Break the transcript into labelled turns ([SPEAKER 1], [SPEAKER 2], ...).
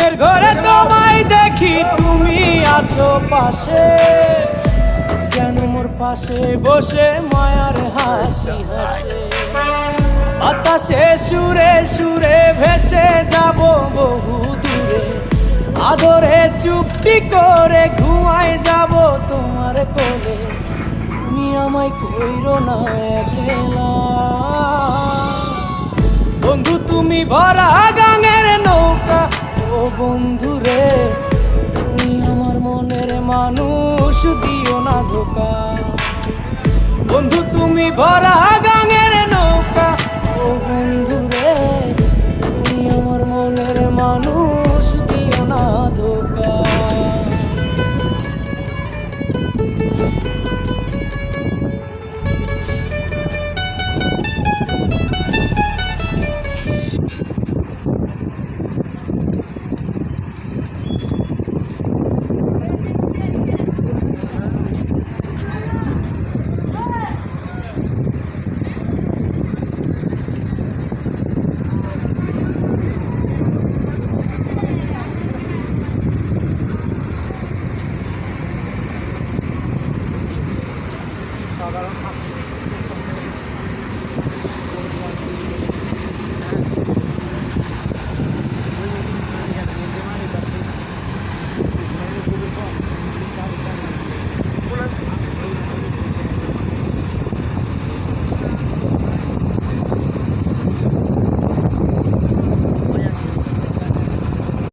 [SPEAKER 1] ঘুমের ঘরে তোমায় দেখি, তুমি আছো পাশে, যেন মোর পাশে বসে মায়ার হাসি হাসে। বাতাসে সুরে সুরে ভেসে যাব বহু দূরে, আদরে চুপটি করে ঘুমায় যাব তোমার কোলে। তুমি আমায় কইরো না একলা বন্ধু, তুমি ভরা গাঙের নৌকা। ও বন্ধু রে, তুমি আমার মনের মানুষ, দিও না ধোকা। বন্ধু তুমি ভরা গাঙের নৌকা। ও বন্ধু রে, তুমি আমার মনের মানুষ, দিও না ধোকা।
[SPEAKER 2] সাধারণ